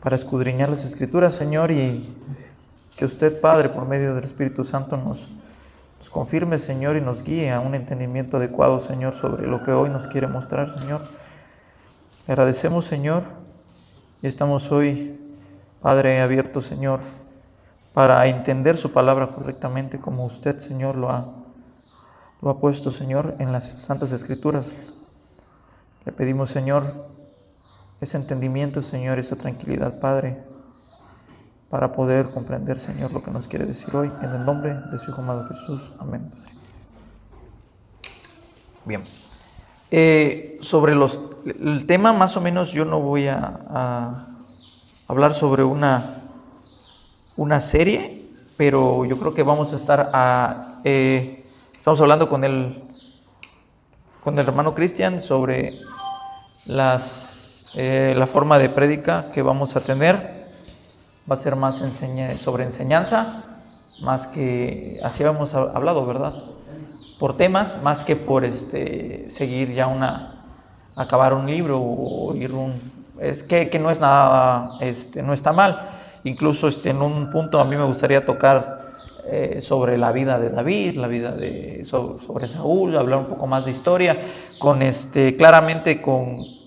para escudriñar las Escrituras, Señor, y que usted, Padre, por medio del Espíritu Santo nos confirme, Señor, y nos guíe a un entendimiento adecuado, Señor, sobre lo que hoy nos quiere mostrar, Señor. Le agradecemos, Señor, y estamos hoy, Padre, abiertos, Señor, para entender su palabra correctamente, como usted, Señor, lo ha puesto, Señor, en las Santas Escrituras. Le pedimos, Señor, ese entendimiento, Señor, esa tranquilidad, Padre, para poder comprender, Señor, lo que nos quiere decir hoy, en el nombre de su Hijo amado Jesús. Amén, Padre. Bien. Sobre el tema, más o menos, yo no voy a hablar sobre una serie, pero yo creo que vamos a estar estamos hablando con el hermano Cristian sobre la forma de prédica que vamos a tener. Va a ser más sobre enseñanza, más que así hemos hablado, ¿verdad? Por temas, más que por seguir ya acabar un libro o ir es que no es nada, no está mal. Incluso en un punto a mí me gustaría tocar sobre la vida de David, la vida sobre Saúl, hablar un poco más de historia, con claramente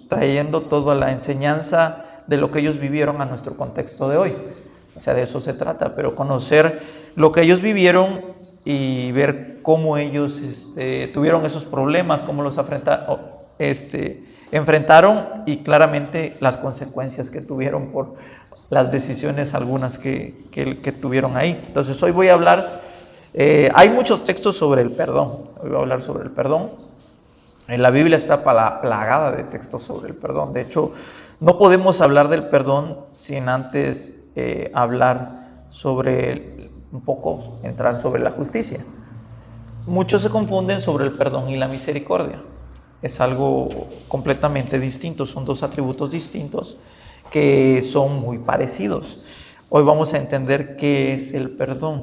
trayendo toda la enseñanza de lo que ellos vivieron a nuestro contexto de hoy. O sea, de eso se trata, pero conocer lo que ellos vivieron y ver cómo ellos tuvieron esos problemas, cómo los enfrentaron y claramente las consecuencias que tuvieron por las decisiones algunas que tuvieron ahí. Entonces hoy voy a hablar, hay muchos textos sobre el perdón, hoy voy a hablar sobre el perdón. En la Biblia está plagada de textos sobre el perdón. De hecho, no podemos hablar del perdón sin antes hablar entrar sobre la justicia. Muchos se confunden sobre el perdón y la misericordia. Es algo completamente distinto, son dos atributos distintos que son muy parecidos. Hoy vamos a entender qué es el perdón.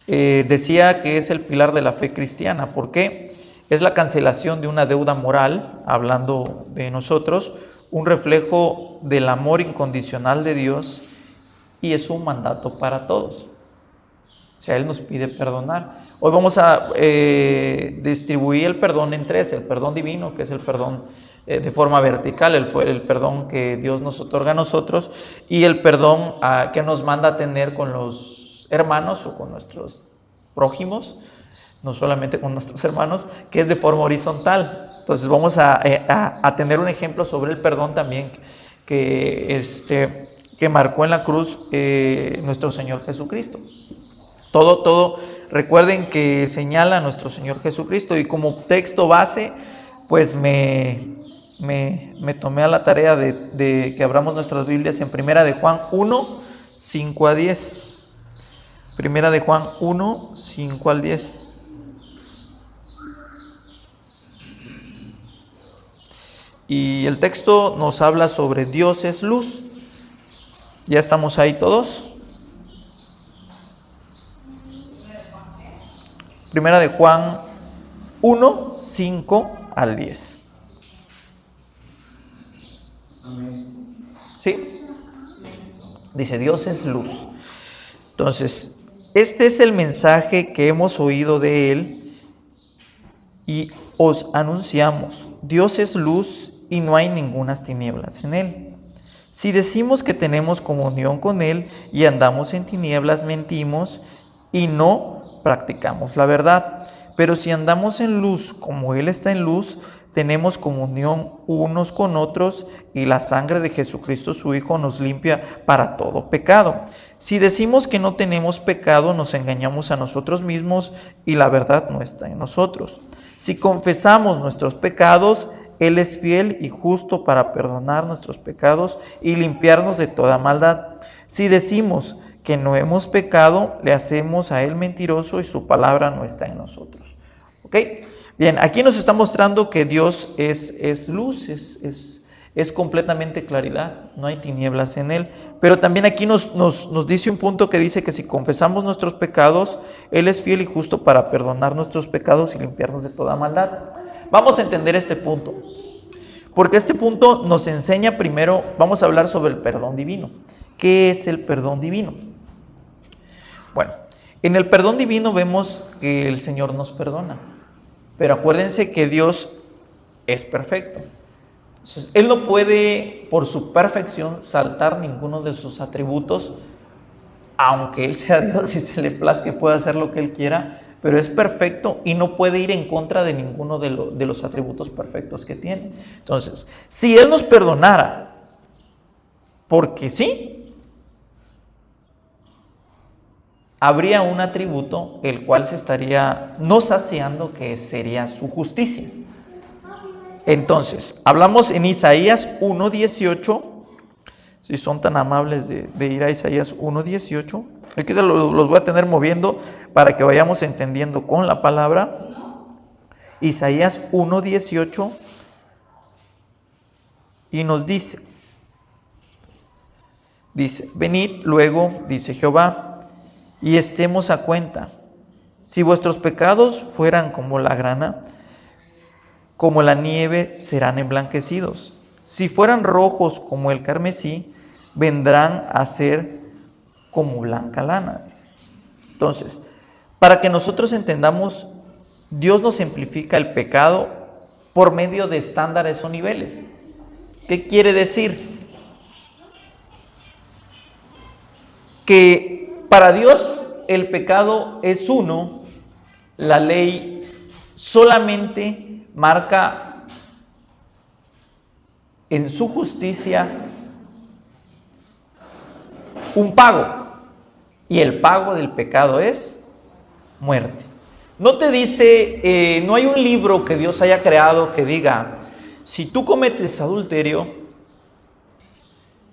Decía que es el pilar de la fe cristiana. ¿Por qué? Es la cancelación de una deuda moral, hablando de nosotros, un reflejo del amor incondicional de Dios y es un mandato para todos. O sea, Él nos pide perdonar. Hoy vamos a distribuir el perdón en tres: el perdón divino, que es el perdón de forma vertical, el perdón que Dios nos otorga a nosotros, y el perdón que nos manda a tener con los hermanos o con nuestros prójimos, no solamente con nuestros hermanos, que es de forma horizontal. Entonces vamos a tener un ejemplo sobre el perdón también que marcó en la cruz nuestro Señor Jesucristo. Todo, recuerden que señala a nuestro Señor Jesucristo, y como texto base, pues me tomé a la tarea de que abramos nuestras Biblias en Primera de Juan 1, 5 a 10. Primera de Juan 1, 5 al 10. Y el texto nos habla sobre Dios es luz. ¿Ya estamos ahí todos? Primera de Juan 1, 5 al 10. ¿Sí? Dice, Dios es luz. Entonces, este es el mensaje que hemos oído de Él y os anunciamos. Dios es luz y no hay ningunas tinieblas en Él. Si decimos que tenemos comunión con Él y andamos en tinieblas, mentimos y no practicamos la verdad. Pero si andamos en luz como Él está en luz, tenemos comunión unos con otros y la sangre de Jesucristo su Hijo nos limpia para todo pecado. Si decimos que no tenemos pecado, nos engañamos a nosotros mismos y la verdad no está en nosotros. Si confesamos nuestros pecados, Él es fiel y justo para perdonar nuestros pecados y limpiarnos de toda maldad. Si decimos que no hemos pecado, le hacemos a Él mentiroso y su palabra no está en nosotros. ¿Ok? Bien, aquí nos está mostrando que Dios es luz, es completamente claridad, no hay tinieblas en Él. Pero también aquí nos dice un punto que dice que si confesamos nuestros pecados, Él es fiel y justo para perdonar nuestros pecados y limpiarnos de toda maldad. Vamos a entender este punto. Porque este punto nos enseña primero, vamos a hablar sobre el perdón divino. ¿Qué es el perdón divino? Bueno, en el perdón divino vemos que el Señor nos perdona, pero acuérdense que Dios es perfecto. Entonces, Él no puede, por su perfección, saltar ninguno de sus atributos, aunque Él sea Dios y se le plazca, puede hacer lo que Él quiera, pero es perfecto y no puede ir en contra de ninguno de los atributos perfectos que tiene. Entonces, si Él nos perdonara, porque sí, habría un atributo el cual se estaría no saciando, que sería su justicia. Entonces, hablamos en Isaías 1:18, si son tan amables de ir a Isaías 1:18, aquí los voy a tener moviendo para que vayamos entendiendo con la palabra. Isaías 1:18, y nos dice, venid luego, dice Jehová, y estemos a cuenta. Si vuestros pecados fueran como la grana, como la nieve serán emblanquecidos. Si fueran rojos como el carmesí, vendrán a ser como blanca lana. Entonces, para que nosotros entendamos, Dios nos simplifica el pecado por medio de estándares o niveles. ¿Qué quiere decir? Que para Dios el pecado es uno, la ley solamente marca en su justicia un pago, y el pago del pecado es muerte. No te dice, no hay un libro que Dios haya creado que diga, si tú cometes adulterio,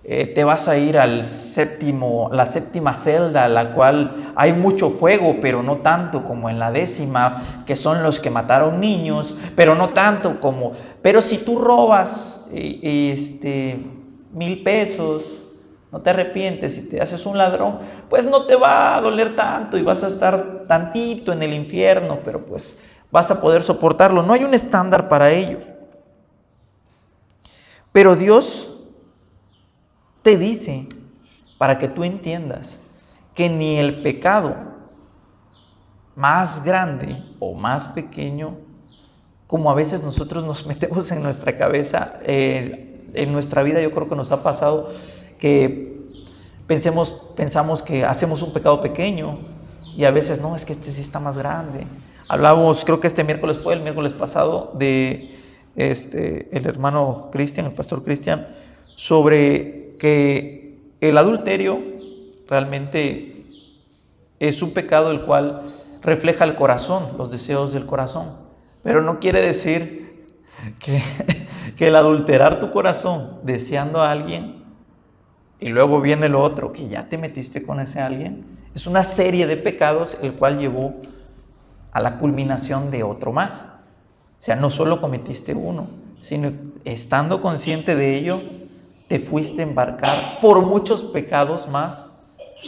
te vas a ir la séptima celda, la cual hay mucho fuego, pero no tanto como en la 10ª, que son los que mataron niños, pero no tanto como, pero si tú robas 1,000 pesos, no te arrepientes, si te haces un ladrón, pues no te va a doler tanto y vas a estar tantito en el infierno, pero pues vas a poder soportarlo. No hay un estándar para ello. Pero Dios te dice, para que tú entiendas, que ni el pecado más grande o más pequeño, como a veces nosotros nos metemos en nuestra cabeza, en nuestra vida yo creo que nos ha pasado que pensamos que hacemos un pecado pequeño y a veces no, es que este sí está más grande. Hablamos, creo que este miércoles fue el miércoles pasado, de el hermano Cristian, el pastor Cristian, sobre que el adulterio realmente es un pecado el cual refleja el corazón, los deseos del corazón, pero no quiere decir que el adulterar tu corazón deseando a alguien y luego viene lo otro, que ya te metiste con ese alguien, es una serie de pecados el cual llevó a la culminación de otro más. O sea, no solo cometiste uno, sino estando consciente de ello, te fuiste a embarcar por muchos pecados más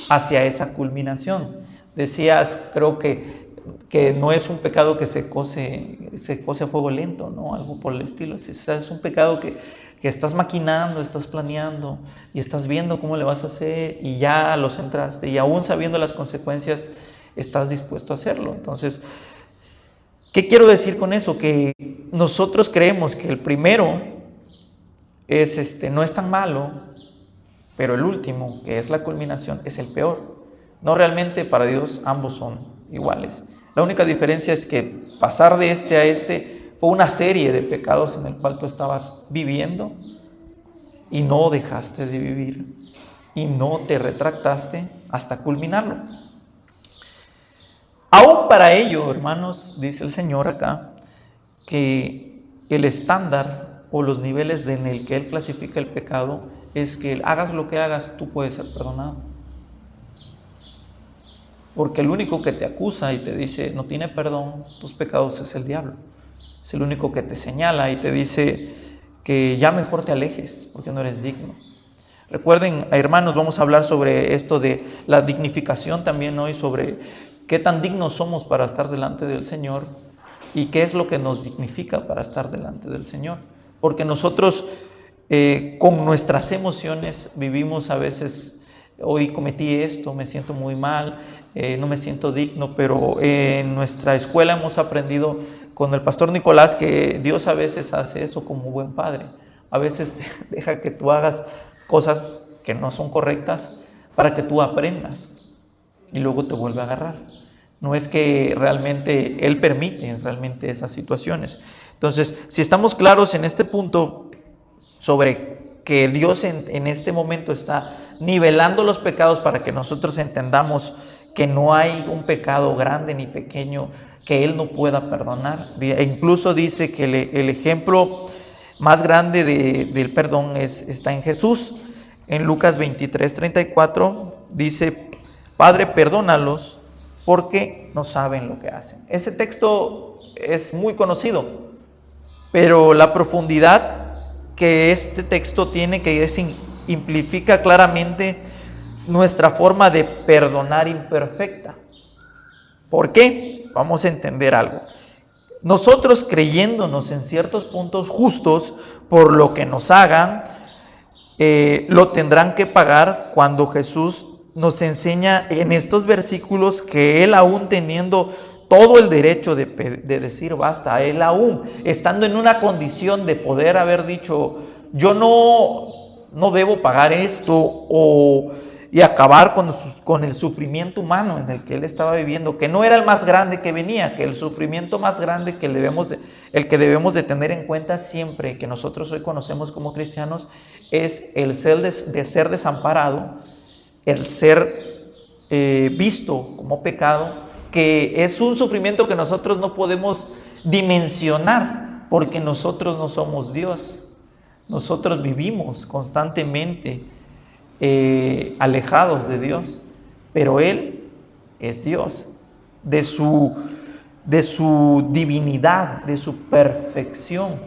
hacia esa culminación. Decías, creo que no es un pecado que se cose a fuego lento, ¿no? Algo por el estilo. Es un pecado que estás maquinando, estás planeando y estás viendo cómo le vas a hacer y ya lo centraste y aún sabiendo las consecuencias estás dispuesto a hacerlo. Entonces, ¿qué quiero decir con eso? Que nosotros creemos que el primero no es tan malo, pero el último, que es la culminación, es el peor. No, realmente para Dios ambos son iguales. La única diferencia es que pasar de este a fue una serie de pecados en el cual tú estabas viviendo y no dejaste de vivir y no te retractaste hasta culminarlo. Aún para ello, hermanos, dice el Señor acá, que el estándar o los niveles en el que Él clasifica el pecado es que hagas lo que hagas, tú puedes ser perdonado. Porque el único que te acusa y te dice no tiene perdón tus pecados es el diablo. Es el único que te señala y te dice que ya mejor te alejes porque no eres digno. Recuerden, hermanos, vamos a hablar sobre esto de la dignificación también hoy, sobre qué tan dignos somos para estar delante del Señor y qué es lo que nos dignifica para estar delante del Señor. porque nosotros con nuestras emociones vivimos a veces, hoy cometí esto, me siento muy mal, no me siento digno, pero en nuestra escuela hemos aprendido con el pastor Nicolás que Dios a veces hace eso como buen padre. A veces deja que tú hagas cosas que no son correctas para que tú aprendas y luego te vuelve a agarrar. No es que realmente Él permite realmente esas situaciones. Entonces, si estamos claros en este punto sobre que Dios en este momento está nivelando los pecados para que nosotros entendamos que no hay un pecado grande ni pequeño que Él no pueda perdonar. E incluso dice que el ejemplo más grande del perdón está en Jesús. En Lucas 23:34 dice: Padre, perdónalos porque no saben lo que hacen. Ese texto es muy conocido, pero la profundidad que este texto tiene, que implica claramente nuestra forma de perdonar imperfecta. ¿Por qué? Vamos a entender algo. Nosotros, creyéndonos en ciertos puntos justos por lo que nos hagan, lo tendrán que pagar. Cuando Jesús nos enseña en estos versículos que Él, aún teniendo todo el derecho de decir basta, Él aún estando en una condición de poder haber dicho yo no debo pagar esto, y acabar con el sufrimiento humano en el que Él estaba viviendo, que no era el más grande que venía, que el sufrimiento más grande que el que debemos de tener en cuenta siempre, que nosotros hoy conocemos como cristianos, es el ser desamparado, el ser visto como pecado, que es un sufrimiento que nosotros no podemos dimensionar, porque nosotros no somos Dios. Nosotros vivimos constantemente alejados de Dios, pero Él es Dios, de su divinidad, de su perfección.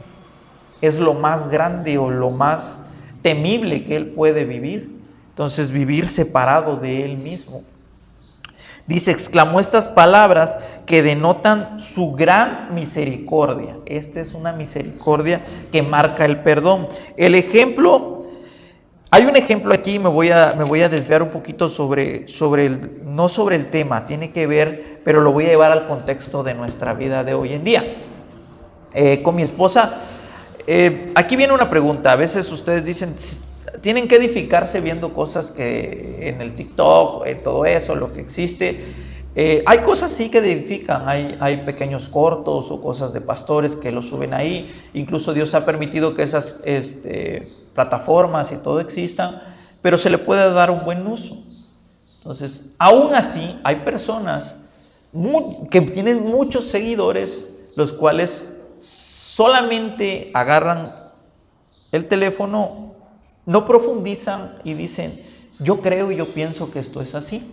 Es lo más grande o lo más temible que Él puede vivir. Entonces, vivir separado de Él mismo. Dice, exclamó estas palabras que denotan su gran misericordia. Esta es una misericordia que marca el perdón. El ejemplo, hay un ejemplo aquí, me voy a desviar un poquito no sobre el tema, tiene que ver, pero lo voy a llevar al contexto de nuestra vida de hoy en día. Con mi esposa, aquí viene una pregunta. A veces ustedes dicen, tienen que edificarse viendo cosas que en el TikTok, todo eso, lo que existe. Hay cosas sí que edifican, hay pequeños cortos o cosas de pastores que lo suben ahí. Incluso Dios ha permitido que esas plataformas y todo existan, pero se le puede dar un buen uso. Entonces, aún así, hay personas que tienen muchos seguidores, los cuales solamente agarran el teléfono, no profundizan y dicen, yo creo y yo pienso que esto es así.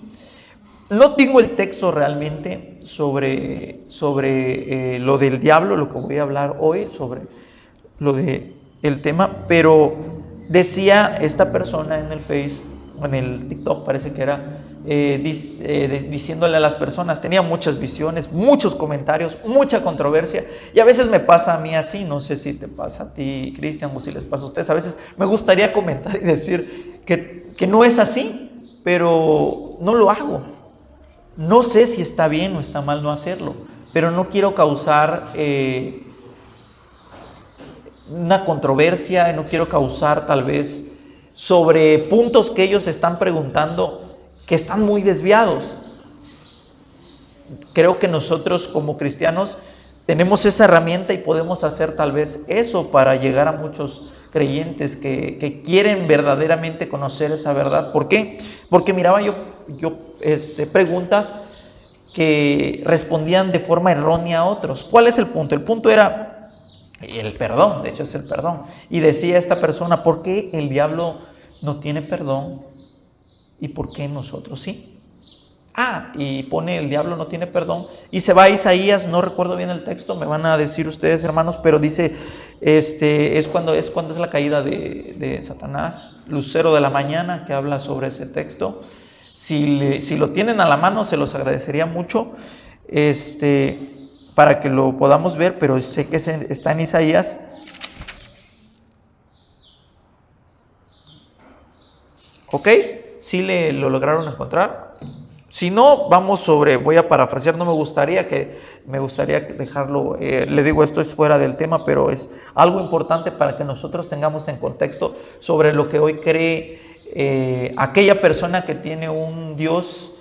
No tengo el texto realmente sobre lo del diablo, lo que voy a hablar hoy, sobre lo del tema, pero decía esta persona en el Face, en el TikTok parece que era, diciéndole a las personas, tenía muchas visiones, muchos comentarios, mucha controversia, y a veces me pasa a mí así, no sé si te pasa a ti, Cristian, o si les pasa a ustedes, a veces me gustaría comentar y decir que no es así, pero no lo hago. No sé si está bien o está mal no hacerlo, pero no quiero causar una controversia, no quiero causar tal vez sobre puntos que ellos están preguntando que están muy desviados. Creo que nosotros como cristianos tenemos esa herramienta y podemos hacer tal vez eso para llegar a muchos creyentes que quieren verdaderamente conocer esa verdad. ¿Por qué? Porque miraba yo preguntas que respondían de forma errónea a otros. ¿Cuál es el punto? El punto era el perdón, de hecho es el perdón. Y decía esta persona, ¿por qué el diablo no tiene perdón y por qué nosotros sí? Y pone el diablo no tiene perdón y se va a Isaías, no recuerdo bien el texto, me van a decir ustedes, hermanos, pero dice, es cuando es la caída de Satanás, lucero de la mañana, que habla sobre ese texto. Si lo tienen a la mano, se los agradecería mucho, para que lo podamos ver, pero sé que está en Isaías. ¿Ok? ¿Sí lo lograron encontrar? Si no, voy a parafrasear, me gustaría dejarlo, le digo, esto es fuera del tema, pero es algo importante para que nosotros tengamos en contexto sobre lo que hoy cree aquella persona que tiene un Dios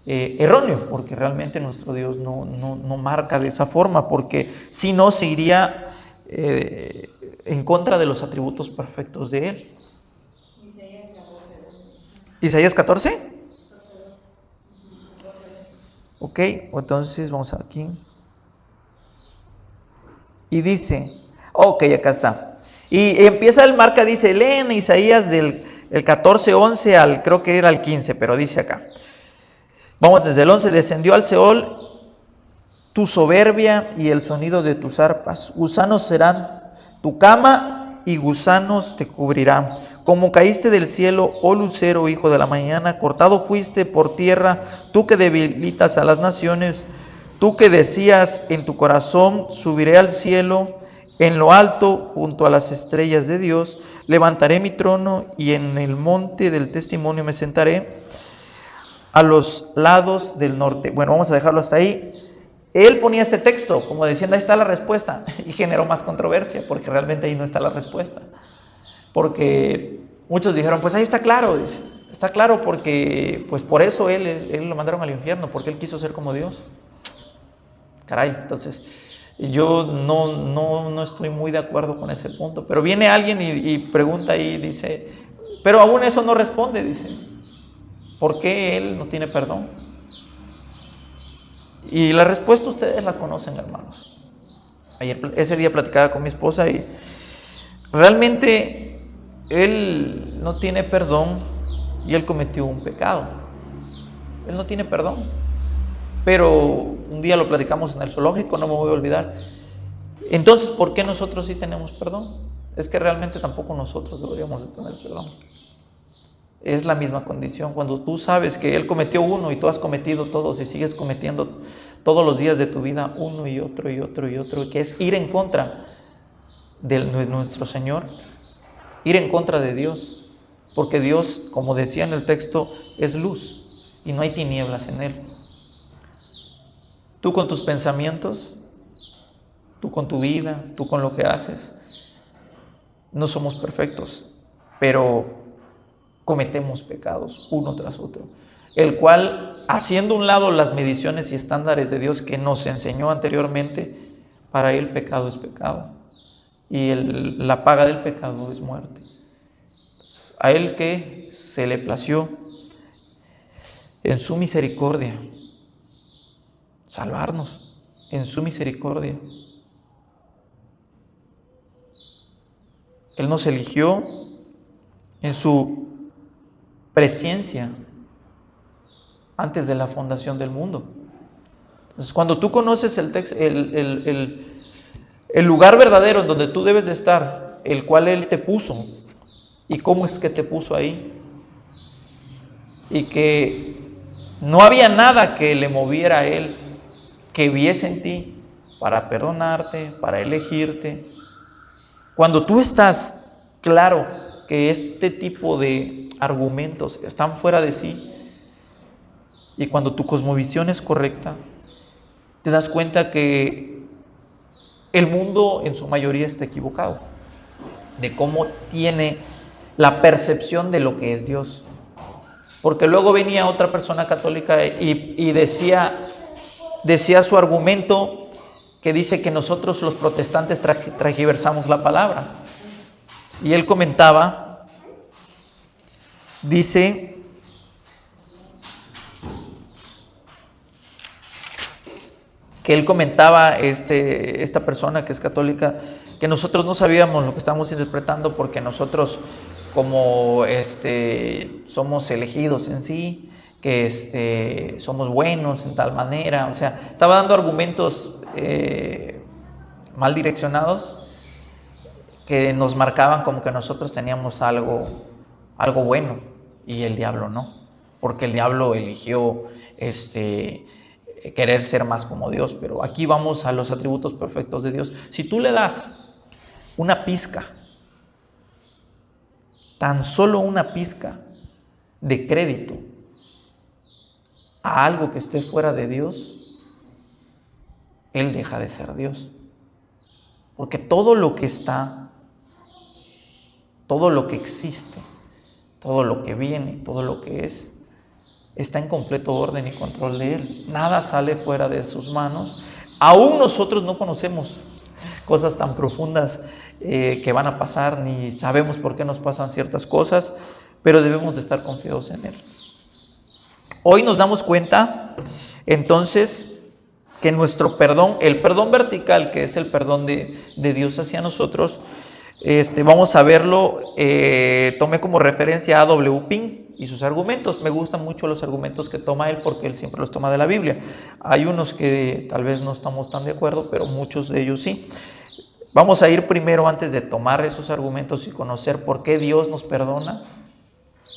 erróneo, porque realmente nuestro Dios no marca de esa forma, porque si no se iría en contra de los atributos perfectos de Él. ¿Isaías 14? Ok, entonces vamos aquí. Y dice, ok, acá está. Y empieza el marca, dice, leen Isaías del 14:11 al, creo que era el 15, pero dice acá. Vamos desde el 11, descendió al Seol tu soberbia y el sonido de tus arpas. Gusanos serán tu cama y gusanos te cubrirán. Como caíste del cielo, oh lucero, hijo de la mañana, cortado fuiste por tierra, tú que debilitas a las naciones, tú que decías en tu corazón, subiré al cielo, en lo alto, junto a las estrellas de Dios, levantaré mi trono y en el monte del testimonio me sentaré a los lados del norte. Bueno, vamos a dejarlo hasta ahí. Él ponía este texto como diciendo, ahí está la respuesta, y generó más controversia, porque realmente ahí no está la respuesta. Porque muchos dijeron, pues ahí está claro, dice, está claro porque, pues por eso él lo mandaron al infierno, porque él quiso ser como Dios. Caray, entonces yo no estoy muy de acuerdo con ese punto, pero viene alguien y pregunta y dice, pero aún eso no responde, dice, ¿por qué él no tiene perdón? Y la respuesta ustedes la conocen, hermanos. Ese día platicaba con mi esposa y realmente él no tiene perdón y él cometió un pecado. Él no tiene perdón. Pero un día lo platicamos en el zoológico, no me voy a olvidar. Entonces, ¿por qué nosotros sí tenemos perdón? Es que realmente tampoco nosotros deberíamos de tener perdón. Es la misma condición. Cuando tú sabes que él cometió uno y tú has cometido todos y sigues cometiendo todos los días de tu vida uno y otro y otro y otro, que es ir en contra de nuestro Señor, ir en contra de Dios, porque Dios, como decía en el texto, es luz y no hay tinieblas en Él. Tú con tus pensamientos, tú con tu vida, tú con lo que haces, no somos perfectos, pero cometemos pecados uno tras otro, el cual, haciendo un lado las mediciones y estándares de Dios que nos enseñó anteriormente, para Él pecado es pecado y la paga del pecado es muerte. A Él que se le plació en su misericordia salvarnos, en su misericordia. Él nos eligió en su presencia antes de la fundación del mundo. Entonces, cuando tú conoces el lugar verdadero en donde tú debes de estar, el cual Él te puso, y cómo es que te puso ahí, y que no había nada que le moviera a Él, que viese en ti para perdonarte, para elegirte. Cuando tú estás claro que este tipo de argumentos están fuera de sí, y cuando tu cosmovisión es correcta, te das cuenta que el mundo en su mayoría está equivocado de cómo tiene la percepción de lo que es Dios. Porque luego venía otra persona católica y decía su argumento, que dice que nosotros los protestantes transgiversamos la palabra. Y él comentaba, dice, que él comentaba, esta persona que es católica, que nosotros no sabíamos lo que estábamos interpretando porque nosotros como somos elegidos en sí, que somos buenos en tal manera, o sea, estaba dando argumentos mal direccionados que nos marcaban como que nosotros teníamos algo bueno y el diablo no, porque el diablo eligió querer ser más como Dios. Pero aquí vamos a los atributos perfectos de Dios. Si tú le das una pizca, tan solo una pizca de crédito a algo que esté fuera de Dios, Él deja de ser Dios. Porque todo lo que está, todo lo que existe, todo lo que viene, todo lo que es, está en completo orden y control de Él. Nada sale fuera de sus manos. Aún nosotros no conocemos cosas tan profundas que van a pasar, ni sabemos por qué nos pasan ciertas cosas, pero debemos de estar confiados en Él. Hoy nos damos cuenta, entonces, que nuestro perdón, el perdón vertical, que es el perdón de Dios hacia nosotros, vamos a verlo, tomé como referencia a W. Pink y sus argumentos. Me gustan mucho los argumentos que toma él porque él siempre los toma de la Biblia. Hay unos que tal vez no estamos tan de acuerdo, pero muchos de ellos sí. Vamos a ir primero, antes de tomar esos argumentos y conocer por qué Dios nos perdona.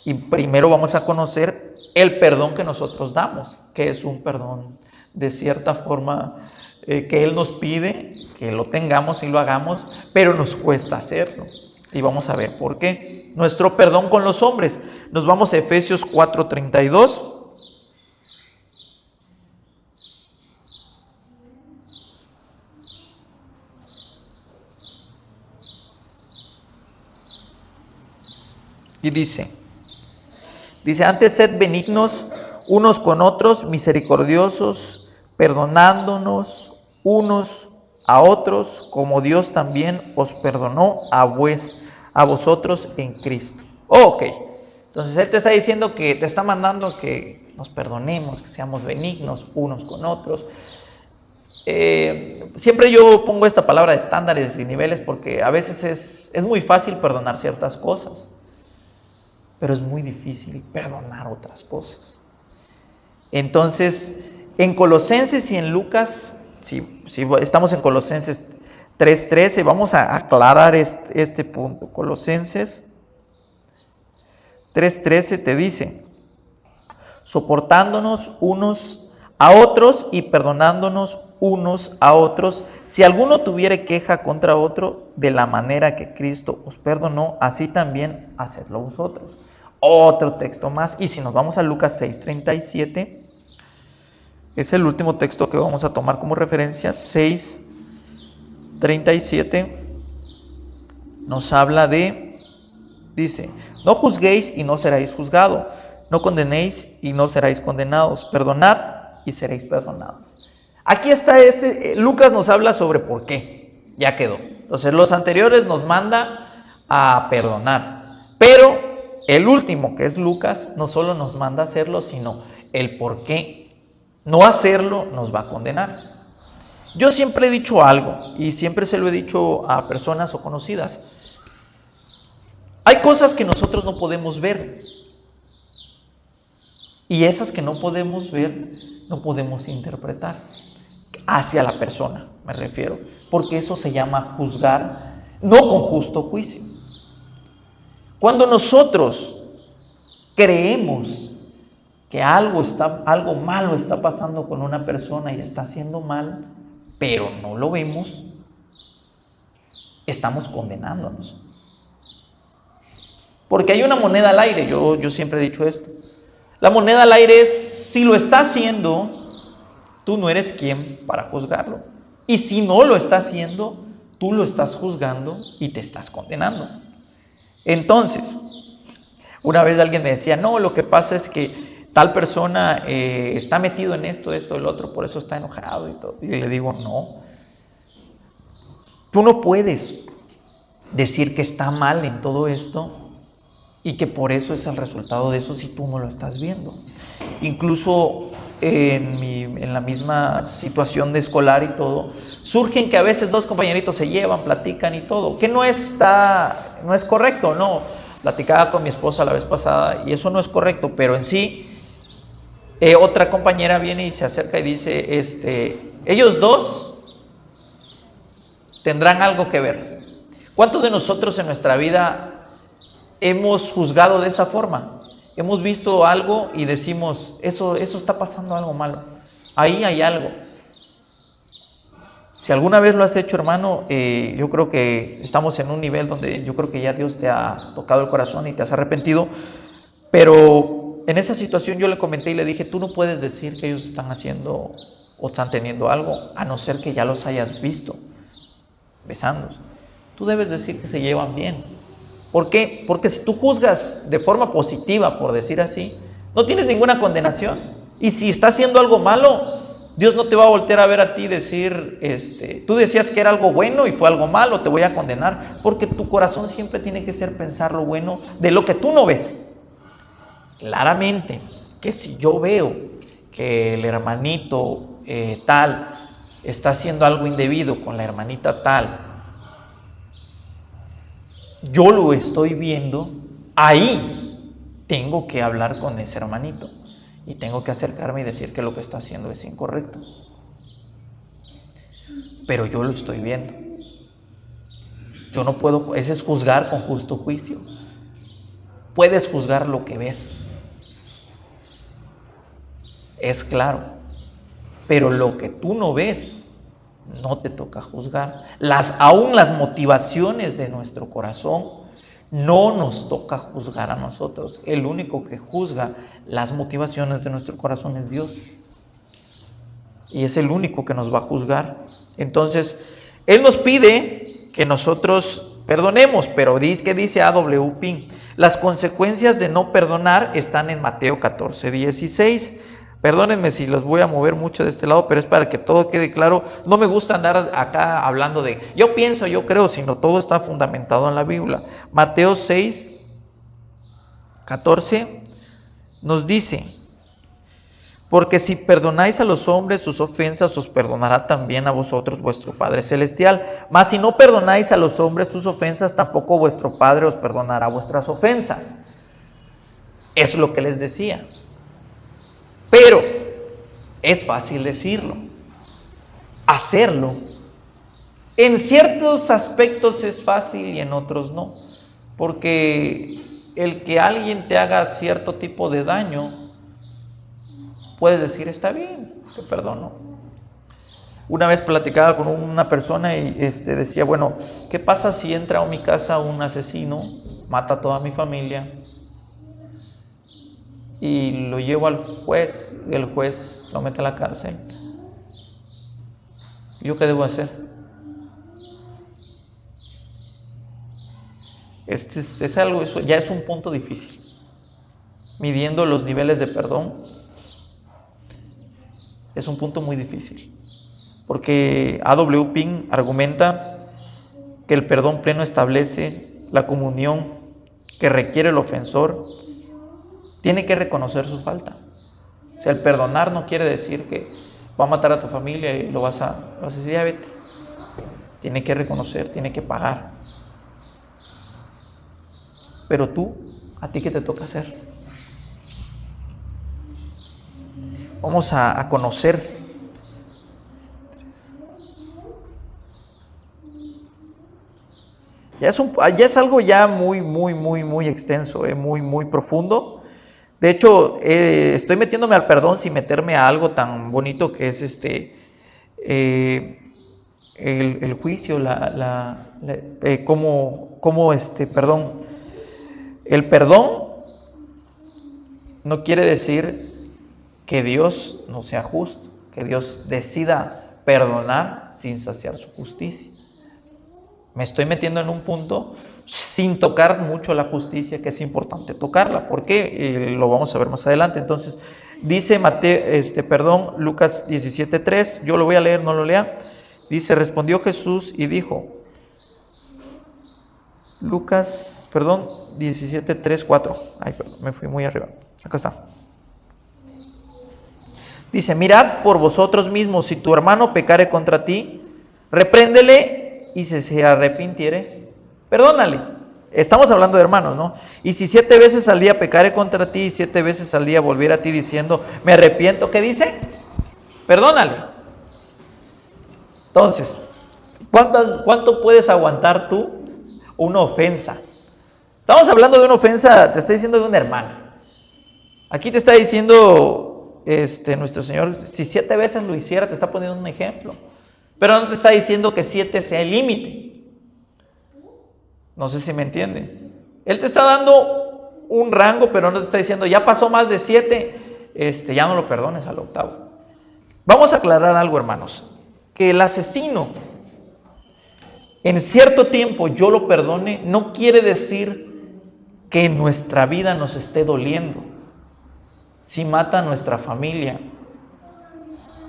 Y primero vamos a conocer el perdón que nosotros damos, que es un perdón de cierta forma que Él nos pide que lo tengamos y lo hagamos, pero nos cuesta hacerlo. Y vamos a ver por qué. Nuestro perdón con los hombres. Nos vamos a Efesios 4:32. Y dice, antes sed benignos unos con otros, misericordiosos, perdonándonos unos a otros, como Dios también os perdonó a vosotros en Cristo. Ok, entonces Él te está diciendo que te está mandando que nos perdonemos, que seamos benignos unos con otros. Siempre yo pongo esta palabra de estándares y niveles porque a veces es muy fácil perdonar ciertas cosas, pero es muy difícil perdonar otras cosas. Entonces, en Colosenses y en Lucas, si estamos en Colosenses 3:13, vamos a aclarar este punto. Colosenses 3:13 te dice, soportándonos unos a otros y perdonándonos unos a otros, si alguno tuviere queja contra otro, de la manera que Cristo os perdonó, así también hacedlo vosotros. Otro texto más, y si nos vamos a Lucas 6:37, es el último texto que vamos a tomar como referencia. 6:37 nos habla dice, no juzguéis y no seréis juzgados, no condenéis y no seréis condenados, perdonad y seréis perdonados. Aquí está Lucas nos habla sobre por qué, ya quedó. Entonces los anteriores nos manda a perdonar, pero el último, que es Lucas, no solo nos manda a hacerlo, sino el por qué no hacerlo nos va a condenar. Yo siempre he dicho algo, y siempre se lo he dicho a personas o conocidas. Hay cosas que nosotros no podemos ver, y esas que no podemos ver, no podemos interpretar hacia la persona, me refiero, porque eso se llama juzgar, no con justo juicio. Cuando nosotros creemos que algo malo está pasando con una persona y está haciendo mal, pero no lo vemos, estamos condenándonos. Porque hay una moneda al aire, yo siempre he dicho esto. La moneda al aire es, si lo está haciendo, tú no eres quien para juzgarlo. Y si no lo está haciendo, tú lo estás juzgando y te estás condenando. Entonces, una vez alguien me decía, no, lo que pasa es que tal persona está metido en esto, el otro, por eso está enojado y todo. Y le digo, no. Tú no puedes decir que está mal en todo esto y que por eso es el resultado de eso si tú no lo estás viendo. Incluso en la misma situación de escolar y todo, surgen que a veces dos compañeritos se llevan, platican y todo, que no es correcto, no. Platicaba con mi esposa la vez pasada y eso no es correcto, pero en sí, otra compañera viene y se acerca y dice, ellos dos tendrán algo que ver. ¿Cuántos de nosotros en nuestra vida hemos juzgado de esa forma? Hemos visto algo y decimos, eso está pasando algo malo, ahí hay algo. Si alguna vez lo has hecho, hermano, yo creo que estamos en un nivel donde yo creo que ya Dios te ha tocado el corazón y te has arrepentido, pero en esa situación yo le comenté y le dije, tú no puedes decir que ellos están haciendo o están teniendo algo, a no ser que ya los hayas visto besándose. Tú debes decir que se llevan bien. ¿Por qué? Porque si tú juzgas de forma positiva, por decir así, no tienes ninguna condenación. Y si está haciendo algo malo, Dios no te va a voltear a ver a ti y decir, tú decías que era algo bueno y fue algo malo, te voy a condenar. Porque tu corazón siempre tiene que ser pensar lo bueno de lo que tú no ves. Claramente, que si yo veo que el hermanito tal está haciendo algo indebido con la hermanita tal, yo lo estoy viendo, ahí tengo que hablar con ese hermanito y tengo que acercarme y decir que lo que está haciendo es incorrecto. Pero yo lo estoy viendo. Yo no puedo, ese es juzgar con justo juicio. Puedes juzgar lo que ves. Es claro. Pero lo que tú no ves, no te toca juzgar. Aún las motivaciones de nuestro corazón, no nos toca juzgar a nosotros. El único que juzga las motivaciones de nuestro corazón es Dios. Y es el único que nos va a juzgar. Entonces, Él nos pide que nosotros perdonemos, pero ¿qué dice A.W. Pink? Las consecuencias de no perdonar están en Mateo 14:16. Perdónenme si los voy a mover mucho de este lado, pero es para que todo quede claro. No me gusta andar acá hablando de yo pienso, yo creo, sino todo está fundamentado en la Biblia. Mateo 6:14 nos dice: porque si perdonáis a los hombres sus ofensas, os perdonará también a vosotros vuestro Padre Celestial. Mas si no perdonáis a los hombres sus ofensas, tampoco vuestro Padre os perdonará vuestras ofensas. Es lo que les decía. Pero es fácil decirlo. Hacerlo, en ciertos aspectos es fácil y en otros no. Porque el que alguien te haga cierto tipo de daño, puedes decir, está bien, te perdono. Una vez platicaba con una persona y decía, bueno, ¿qué pasa si entra a mi casa un asesino, mata a toda mi familia y lo llevo al juez y el juez lo mete a la cárcel? ¿Yo qué debo hacer? Es algo, eso ya es un punto difícil. Midiendo los niveles de perdón, es un punto muy difícil. Porque A.W. Pink argumenta que el perdón pleno establece la comunión que requiere el ofensor. Tiene que reconocer su falta. O sea, el perdonar no quiere decir que va a matar a tu familia y lo vas a decir, ya vete. Tiene que reconocer, tiene que pagar. Pero tú, ¿a ti qué te toca hacer? Vamos a conocer. Ya es algo ya muy extenso, muy profundo. De hecho, estoy metiéndome al perdón sin meterme a algo tan bonito que es el juicio, perdón. El perdón no quiere decir que Dios no sea justo, que Dios decida perdonar sin saciar su justicia. Me estoy metiendo en un punto sin tocar mucho la justicia, que es importante tocarla, porque lo vamos a ver más adelante. Entonces, dice Lucas 17:3, yo lo voy a leer, no lo lean. Dice, respondió Jesús y dijo, Lucas 17:3-4. Ay, perdón, me fui muy arriba. Acá está. Dice, mirad por vosotros mismos, si tu hermano pecare contra ti, repréndele, y si se arrepintiere, perdónale. Estamos hablando de hermanos, ¿no? Y si 7 veces al día pecare contra ti, y 7 veces al día volviera a ti diciendo, me arrepiento, ¿qué dice? Perdónale. Entonces, ¿cuánto puedes aguantar tú una ofensa? Estamos hablando de una ofensa, te está diciendo de una hermana. Aquí te está diciendo nuestro Señor, si 7 veces lo hiciera, te está poniendo un ejemplo. Pero no te está diciendo que 7 sea el límite. No sé si me entiende. Él te está dando un rango, pero no te está diciendo, ya pasó más de 7, ya no lo perdones al octavo. Vamos a aclarar algo, hermanos, que el asesino, en cierto tiempo yo lo perdone, no quiere decir que en nuestra vida nos esté doliendo. Si mata a nuestra familia,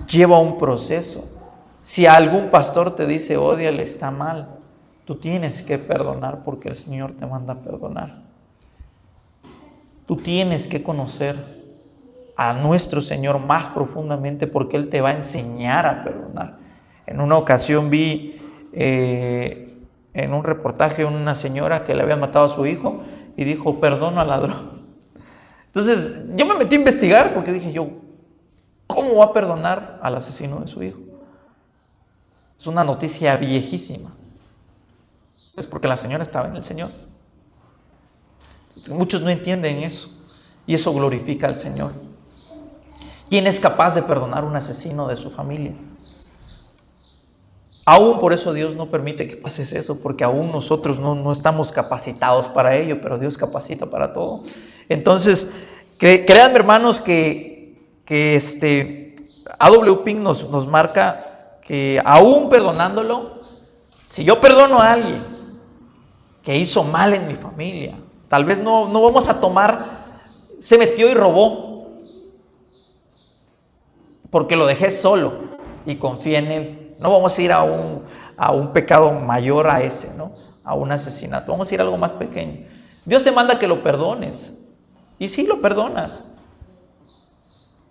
lleva un proceso. Si algún pastor te dice, ódiale, está mal, tú tienes que perdonar porque el Señor te manda a perdonar. Tú tienes que conocer a nuestro Señor más profundamente porque Él te va a enseñar a perdonar. En una ocasión vi en un reportaje una señora que le había matado a su hijo y dijo, perdono al ladrón. Entonces yo me metí a investigar porque dije yo, ¿cómo va a perdonar al asesino de su hijo? Es una noticia viejísima. Es porque la señora estaba en el Señor. Muchos no entienden eso y eso glorifica al Señor. ¿Quién es capaz de perdonar a un asesino de su familia? Aún por eso Dios no permite que pases eso, porque aún nosotros no estamos capacitados para ello, pero Dios capacita para todo. Entonces, créanme, hermanos, que A.W. Pink nos marca que aún perdonándolo, si yo perdono a alguien que hizo mal en mi familia, tal vez no vamos a tomar, se metió y robó, porque lo dejé solo y confié en él. No vamos a ir a un pecado mayor a ese, ¿no? A un asesinato. Vamos a ir a algo más pequeño. Dios te manda que lo perdones. Y sí, lo perdonas.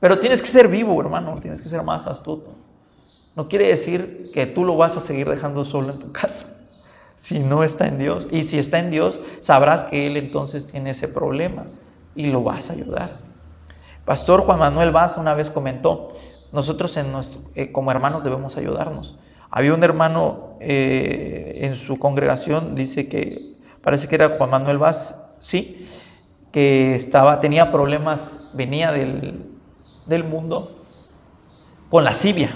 Pero tienes que ser vivo, hermano. Tienes que ser más astuto. No quiere decir que tú lo vas a seguir dejando solo en tu casa. Si no está en Dios. Y si está en Dios, sabrás que Él entonces tiene ese problema. Y lo vas a ayudar. Pastor Juan Manuel Vaz una vez comentó, nosotros como hermanos debemos ayudarnos. Había un hermano en su congregación, dice que, parece que era Juan Manuel Vaz, sí, que tenía problemas, venía del mundo con lascivia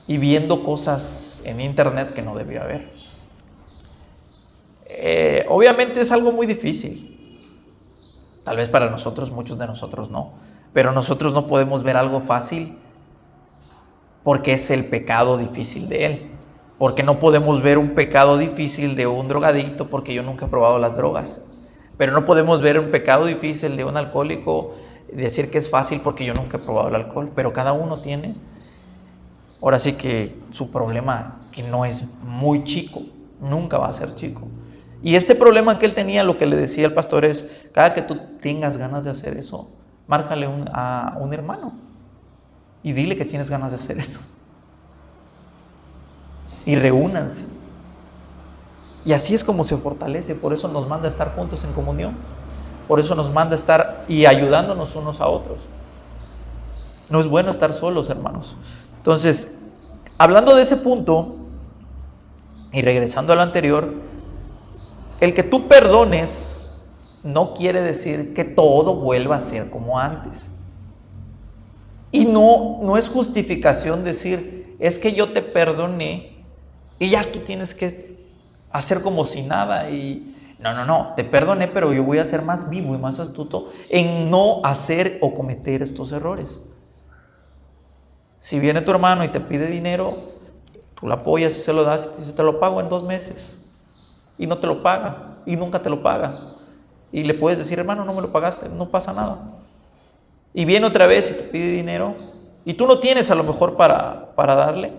y viendo cosas en internet que no debía haber. Obviamente es algo muy difícil. Tal vez para nosotros, muchos de nosotros no. Pero nosotros no podemos ver algo fácil porque es el pecado difícil de él. Porque no podemos ver un pecado difícil de un drogadicto porque yo nunca he probado las drogas. Pero no podemos ver un pecado difícil de un alcohólico y decir que es fácil porque yo nunca he probado el alcohol. Pero cada uno tiene, ahora sí que su problema, que no es muy chico, nunca va a ser chico. Y este problema que él tenía, lo que le decía el pastor es, cada que tú tengas ganas de hacer eso, márcale a un hermano y dile que tienes ganas de hacer eso. Y reúnanse. Y así es como se fortalece. Por eso nos manda a estar juntos en comunión. Por eso nos manda a estar y ayudándonos unos a otros. No es bueno estar solos, hermanos. Entonces, hablando de ese punto y regresando a lo anterior, el que tú perdones no quiere decir que todo vuelva a ser como antes. Y no es justificación decir, es que yo te perdoné y ya tú tienes que hacer como si nada. Y no, te perdoné, pero yo voy a ser más vivo y más astuto en no hacer o cometer estos errores. Si viene tu hermano y te pide dinero, tú lo apoyas y se lo das y te dice, te lo pago en 2 meses. Y no te lo paga, y nunca te lo paga. Y le puedes decir, hermano, no me lo pagaste, no pasa nada. Y viene otra vez y te pide dinero, y tú no tienes a lo mejor para darle,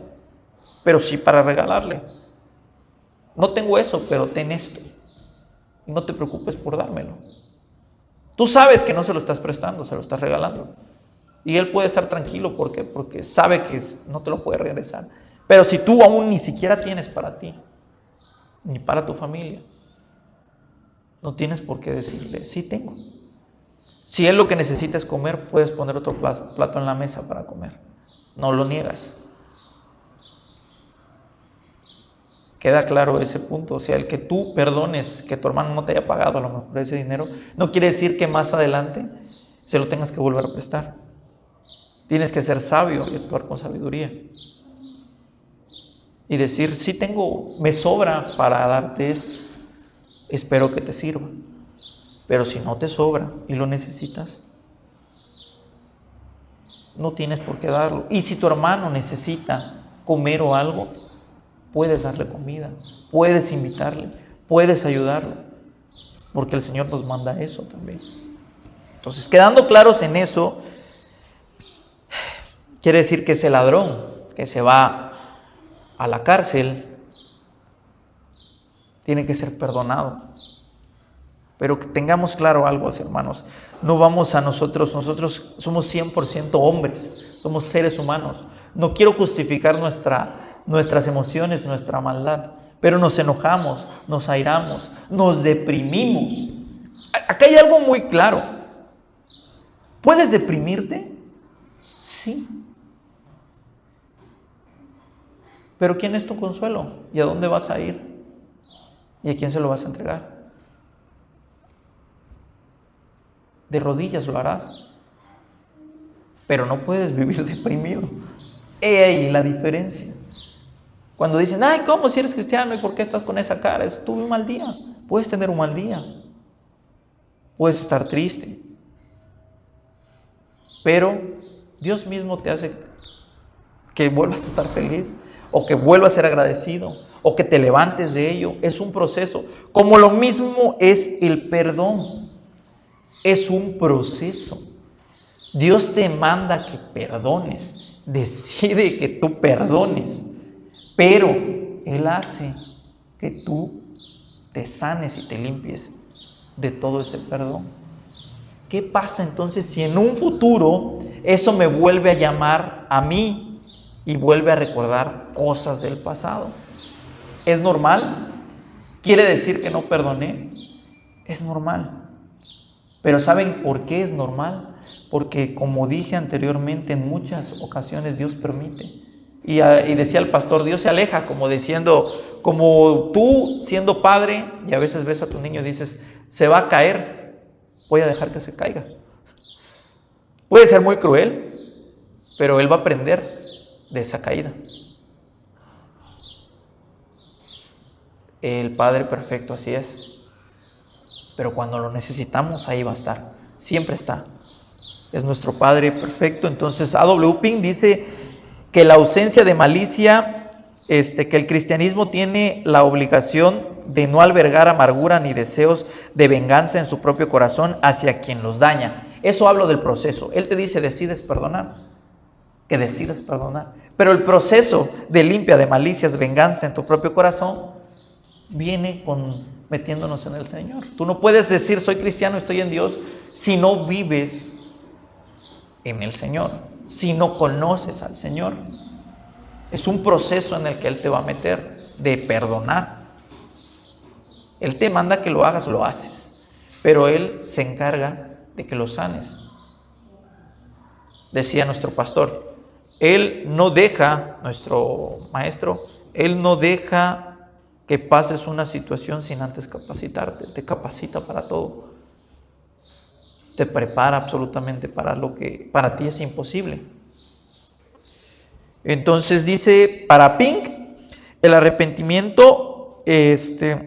pero sí para regalarle. No tengo eso, pero ten esto. Y no te preocupes por dármelo. Tú sabes que no se lo estás prestando, se lo estás regalando. Y él puede estar tranquilo, ¿por qué? Porque sabe que no te lo puede regresar. Pero si tú aún ni siquiera tienes para ti, ni para tu familia, no tienes por qué decirle, sí tengo. Si él lo que necesita es comer, puedes poner otro plato en la mesa para comer. No lo niegas. Queda claro ese punto. O sea, el que tú perdones que tu hermano no te haya pagado a lo mejor ese dinero, no quiere decir que más adelante se lo tengas que volver a prestar. Tienes que ser sabio y actuar con sabiduría. Y decir, sí tengo, me sobra para darte esto. Espero que te sirva. Pero si no te sobra y lo necesitas, no tienes por qué darlo. Y si tu hermano necesita comer o algo, puedes darle comida, puedes invitarle, puedes ayudarlo, porque el Señor nos manda eso también. Entonces, quedando claros en eso, quiere decir que ese ladrón que se va a la cárcel tiene que ser perdonado. Pero que tengamos claro algo, hermanos, no vamos a nosotros somos 100% hombres, somos seres humanos. No quiero justificar nuestras emociones, nuestra maldad, pero nos enojamos, nos airamos, nos deprimimos. Acá hay algo muy claro. ¿Puedes deprimirte? Sí. Pero ¿quién es tu consuelo? ¿Y a dónde vas a ir? ¿Y a quién se lo vas a entregar? De rodillas lo harás, pero no puedes vivir deprimido. He ahí la diferencia. Cuando dicen, ay, ¿cómo si eres cristiano y por qué estás con esa cara? Tuve un mal día. Puedes tener un mal día, puedes estar triste, pero Dios mismo te hace que vuelvas a estar feliz, o que vuelvas a ser agradecido, o que te levantes de ello. Es un proceso, como lo mismo es el perdón. Es un proceso. Dios te manda que perdones, decide que tú perdones, pero Él hace que tú te sanes y te limpies de todo ese perdón. ¿Qué pasa entonces si en un futuro eso me vuelve a llamar a mí y vuelve a recordar cosas del pasado? ¿Es normal? ¿Quiere decir que no perdoné? Es normal. Pero ¿saben por qué es normal? Porque, como dije anteriormente, en muchas ocasiones Dios permite. Y decía el pastor, Dios se aleja, como diciendo, como tú siendo padre, y a veces ves a tu niño y dices, se va a caer, voy a dejar que se caiga. Puede ser muy cruel, pero él va a aprender de esa caída. El Padre perfecto así es. Pero cuando lo necesitamos, ahí va a estar. Siempre está. Es nuestro Padre perfecto. Entonces, A.W. Pink dice que la ausencia de malicia, que el cristianismo tiene la obligación de no albergar amargura ni deseos de venganza en su propio corazón hacia quien los daña. Eso hablo del proceso. Él te dice, decides perdonar. Que decides perdonar. Pero el proceso de limpia de malicias, venganza en tu propio corazón, viene metiéndonos en el Señor. Tú no puedes decir soy cristiano, estoy en Dios, si no vives en el Señor, si no conoces al Señor. Es un proceso en el que Él te va a meter de perdonar. Él te manda que lo hagas, lo haces, pero Él se encarga de que lo sanes. Decía nuestro pastor, Él no deja, nuestro maestro, Él no deja que pases una situación sin antes capacitarte. Te capacita para todo. Te prepara absolutamente para lo que para ti es imposible. Entonces dice, para Pink, el arrepentimiento, el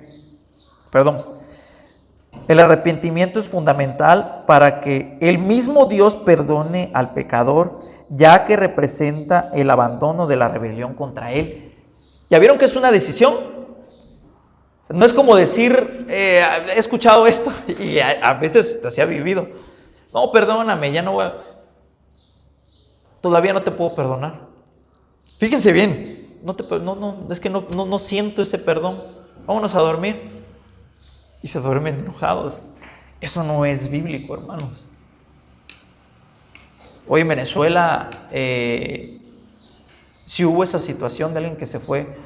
arrepentimiento es fundamental para que el mismo Dios perdone al pecador, ya que representa el abandono de la rebelión contra Él. ¿Ya vieron que es una decisión? No es como decir, he escuchado esto y a veces se ha vivido. No, perdóname, ya no voy todavía no te puedo perdonar. Fíjense bien, es que no siento ese perdón. Vámonos a dormir. Y se duermen enojados. Eso no es bíblico, hermanos. Hoy en Venezuela, si hubo esa situación de alguien que se fue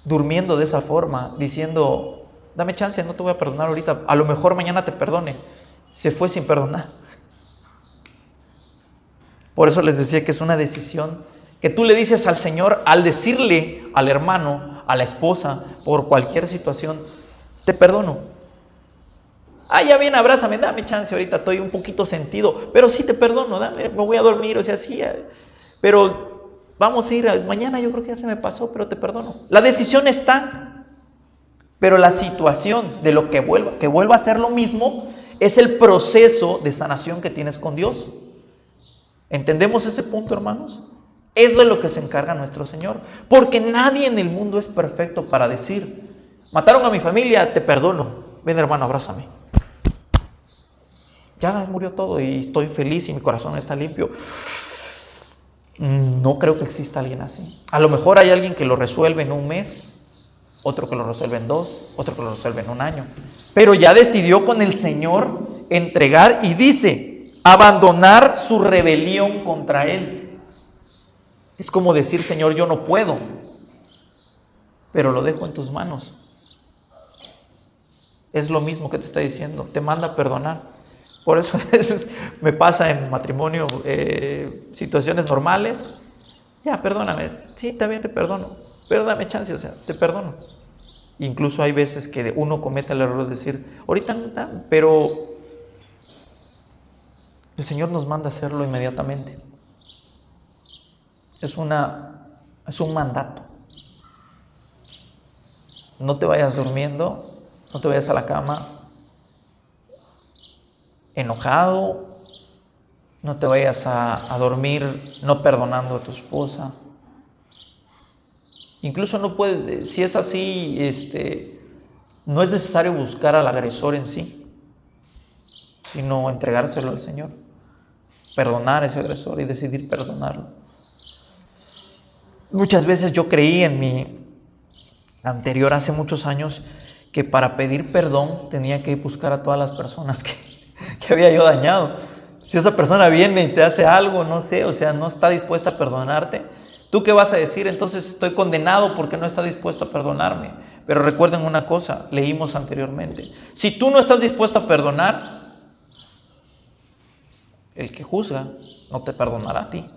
durmiendo de esa forma, diciendo, dame chance, no te voy a perdonar ahorita, a lo mejor mañana te perdone. Se fue sin perdonar. Por eso les decía que es una decisión que tú le dices al Señor, al decirle al hermano, a la esposa, por cualquier situación, te perdono. Ya bien, abrázame, dame chance ahorita, estoy un poquito sentido, pero sí te perdono, me voy a dormir, o sea, sí, pero vamos a ir, mañana yo creo que ya se me pasó, pero te perdono. La decisión está. Pero la situación de lo que vuelva a hacer lo mismo es el proceso de sanación que tienes con Dios. ¿Entendemos ese punto, hermanos? Eso es lo que se encarga nuestro Señor. Porque nadie en el mundo es perfecto para decir: mataron a mi familia, te perdono. Ven, hermano, abrázame. Ya murió todo y estoy feliz y mi corazón está limpio. No creo que exista alguien así. A lo mejor hay alguien que lo resuelve en un mes, otro que lo resuelve en 2, otro que lo resuelve en 1 año. Pero ya decidió con el Señor entregar y dice, abandonar su rebelión contra Él. Es como decir: Señor, yo no puedo, pero lo dejo en tus manos. Es lo mismo que te está diciendo, te manda a perdonar. Por eso a veces me pasa en matrimonio, situaciones normales. Ya, perdóname. Sí, también te perdono, pero dame chance, te perdono. Incluso hay veces que uno comete el error de decir: ahorita no está, pero el Señor nos manda a hacerlo inmediatamente. Es un mandato. No te vayas durmiendo, no te vayas a la cama enojado, no te vayas a dormir no perdonando a tu esposa. Incluso no puedes, si es así, no es necesario buscar al agresor en sí, sino entregárselo al Señor, perdonar a ese agresor y decidir perdonarlo. Muchas veces yo creí en mi anterior, hace muchos años, que para pedir perdón tenía que buscar a todas las personas que había yo dañado. Si esa persona viene y te hace algo, no sé, no está dispuesta a perdonarte, ¿tú qué vas a decir? Entonces estoy condenado porque no está dispuesto a perdonarme. Pero recuerden una cosa, leímos anteriormente: si tú no estás dispuesto a perdonar, el que juzga no te perdonará a ti.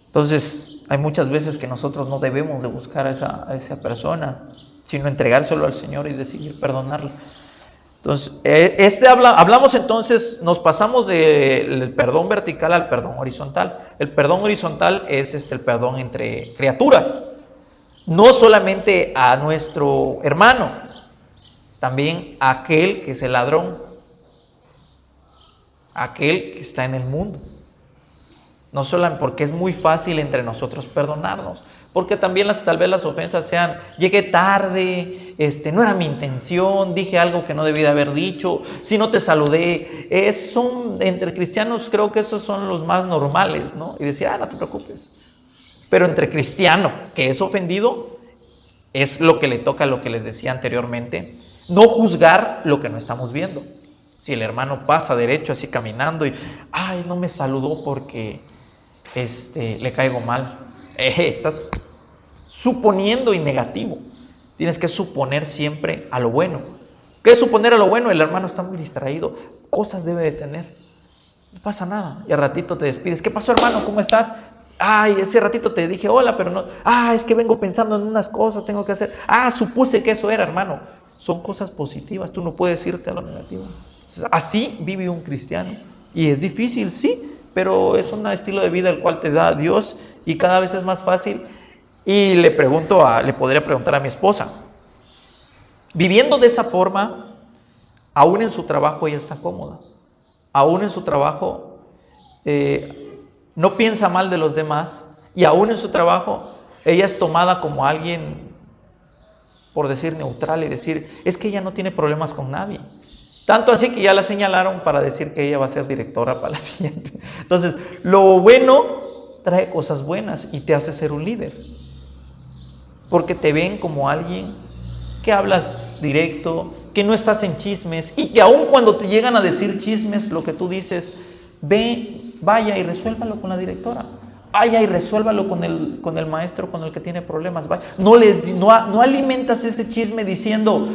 Entonces, hay muchas veces que nosotros no debemos de buscar a esa persona, sino entregárselo al Señor y decidir perdonarlo. Entonces, hablamos entonces, nos pasamos del perdón vertical al perdón horizontal. El perdón horizontal es el perdón entre criaturas, no solamente a nuestro hermano, también a aquel que es el ladrón, aquel que está en el mundo. No solo porque es muy fácil entre nosotros perdonarnos, porque también tal vez las ofensas sean: llegué tarde, no era mi intención, dije algo que no debí de haber dicho, si no te saludé. Entre cristianos creo que esos son los más normales, ¿no? Y decir: no te preocupes. Pero entre cristiano que es ofendido, es lo que le toca, lo que les decía anteriormente, no juzgar lo que no estamos viendo. Si el hermano pasa derecho así caminando y no me saludó porque le caigo mal, estás suponiendo en negativo. Tienes que suponer siempre a lo bueno. ¿Qué es suponer a lo bueno? El hermano está muy distraído, cosas debe de tener, no pasa nada, y al ratito te despides: ¿qué pasó, hermano? ¿Cómo estás? Ese ratito te dije hola, pero no, es que vengo pensando en unas cosas, tengo que hacer, supuse que eso era, hermano. Son cosas positivas, tú no puedes irte a lo negativo. Así vive un cristiano, y es difícil, sí, pero es un estilo de vida el cual te da Dios, y cada vez es más fácil. Y le podría preguntar a mi esposa, viviendo de esa forma, aún en su trabajo ella está cómoda, aún en su trabajo no piensa mal de los demás, y aún en su trabajo ella es tomada como alguien, por decir, neutral, y decir: es que ella no tiene problemas con nadie. Tanto así que ya la señalaron para decir que ella va a ser directora para la siguiente. Entonces, lo bueno trae cosas buenas y te hace ser un líder, porque te ven como alguien que hablas directo, que no estás en chismes, y que aun cuando te llegan a decir chismes, lo que tú dices: vaya y resuélvalo con la directora, vaya y resuélvalo con el maestro con el que tiene problemas. Vaya. No alimentas ese chisme diciendo: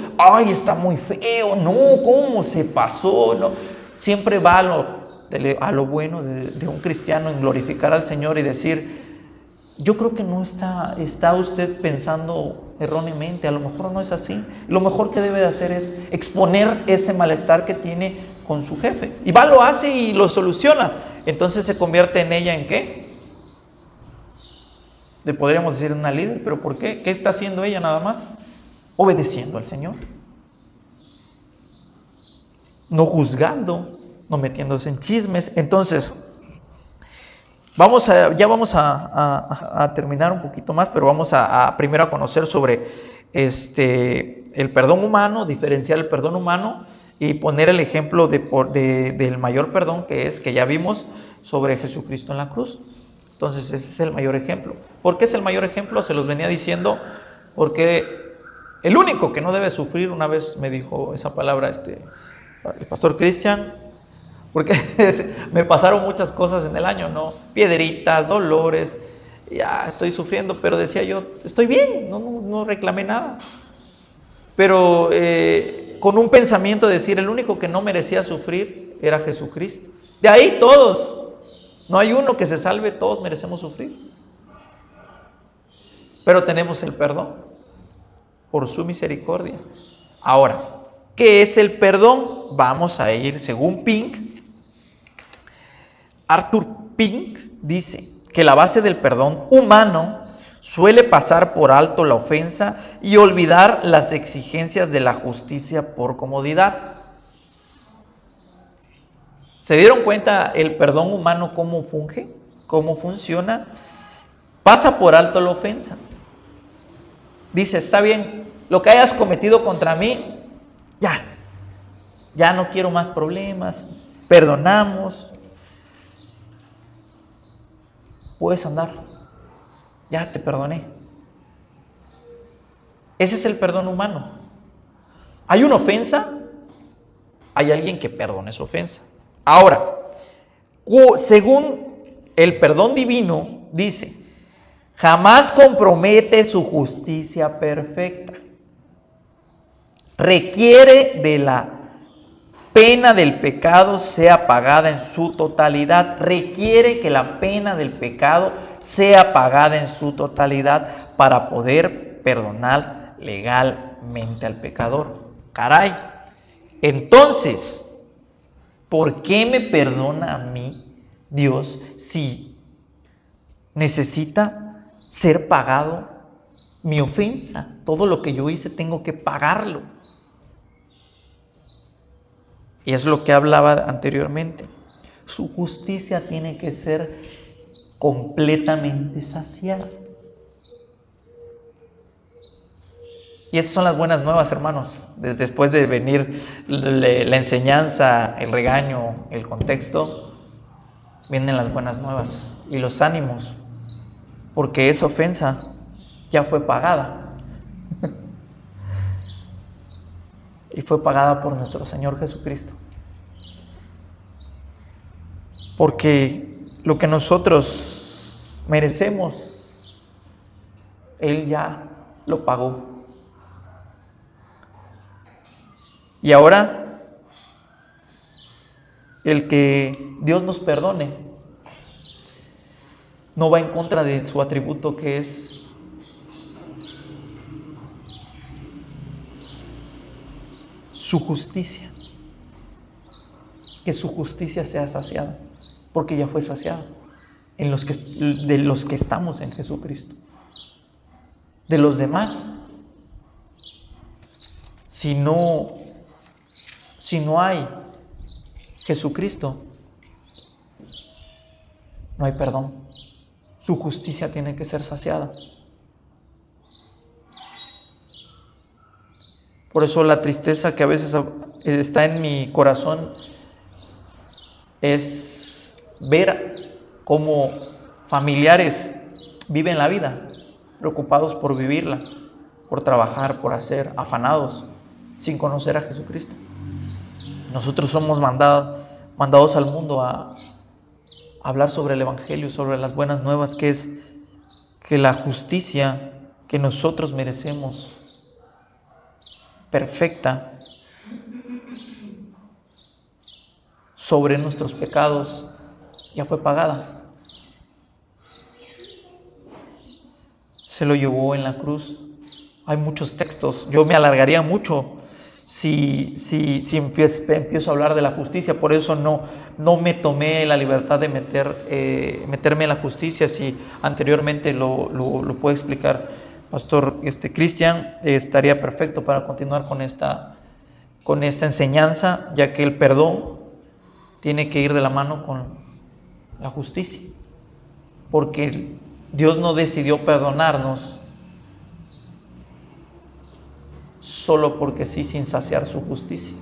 está muy feo, no, ¿cómo se pasó? No. Siempre va a lo bueno de un cristiano, en glorificar al Señor y decir: yo creo que no está usted pensando erróneamente, a lo mejor no es así. Lo mejor que debe de hacer es exponer ese malestar que tiene con su jefe. Y lo hace y lo soluciona. Entonces se convierte en ella ¿en qué? Le podríamos decir una líder, pero ¿por qué? ¿Qué está haciendo ella nada más? Obedeciendo al Señor. No juzgando, no metiéndose en chismes. Entonces, ya vamos a terminar un poquito más, pero vamos a primero a conocer sobre el perdón humano, diferenciar el perdón humano y poner el ejemplo del mayor perdón que ya vimos sobre Jesucristo en la cruz. Entonces ese es el mayor ejemplo. ¿Por qué es el mayor ejemplo? Se los venía diciendo porque el único que no debe sufrir, una vez me dijo esa palabra el pastor Cristian, porque me pasaron muchas cosas en el año, ¿no? Piedritas, dolores, ya estoy sufriendo, pero decía yo, estoy bien, no reclamé nada. Pero con un pensamiento de decir, el único que no merecía sufrir era Jesucristo. De ahí todos, no hay uno que se salve, todos merecemos sufrir. Pero tenemos el perdón por su misericordia. Ahora, ¿qué es el perdón? Vamos a ir según Pink. Arthur Pink dice que la base del perdón humano suele pasar por alto la ofensa y olvidar las exigencias de la justicia por comodidad. ¿Se dieron cuenta el perdón humano cómo funge? ¿Cómo funciona? Pasa por alto la ofensa. Dice, está bien, lo que hayas cometido contra mí, ya no quiero más problemas, perdonamos, puedes andar, ya te perdoné. Ese es el perdón humano. Hay una ofensa, hay alguien que perdona esa ofensa. Ahora, según el perdón divino, dice, jamás compromete su justicia perfecta. Requiere de la pena del pecado sea pagada en su totalidad. Requiere que la pena del pecado sea pagada en su totalidad para poder perdonar legalmente al pecador. Caray. Entonces, ¿por qué me perdona a mí Dios si necesita ser pagado mi ofensa? Todo lo que yo hice tengo que pagarlo. Y es lo que hablaba anteriormente. Su justicia tiene que ser completamente saciada. Y esas son las buenas nuevas, hermanos. Después de venir la enseñanza, el regaño, el contexto, vienen las buenas nuevas y los ánimos. Porque esa ofensa ya fue pagada. Y fue pagada por nuestro Señor Jesucristo. Porque lo que nosotros merecemos, Él ya lo pagó. Y ahora, el que Dios nos perdone no va en contra de su atributo que es su justicia, que su justicia sea saciada, porque ya fue saciada de los que estamos en Jesucristo. De los demás, si no hay Jesucristo, no hay perdón. Su justicia tiene que ser saciada. Por eso la tristeza que a veces está en mi corazón es ver cómo familiares viven la vida, preocupados por vivirla, por trabajar, por hacer, afanados, sin conocer a Jesucristo. Nosotros somos mandados al mundo a hablar sobre el Evangelio, sobre las buenas nuevas, que es que la justicia que nosotros merecemos, perfecta, sobre nuestros pecados, ya fue pagada. Se lo llevó en la cruz. Hay muchos textos. Yo me alargaría mucho si empiezo a hablar de la justicia. Por eso no no me tomé la libertad de meterme en la justicia. Si anteriormente lo puede explicar Pastor Cristian, estaría perfecto para continuar con esta enseñanza, ya que el perdón tiene que ir de la mano con la justicia, porque Dios no decidió perdonarnos solo porque sí, sin saciar su justicia.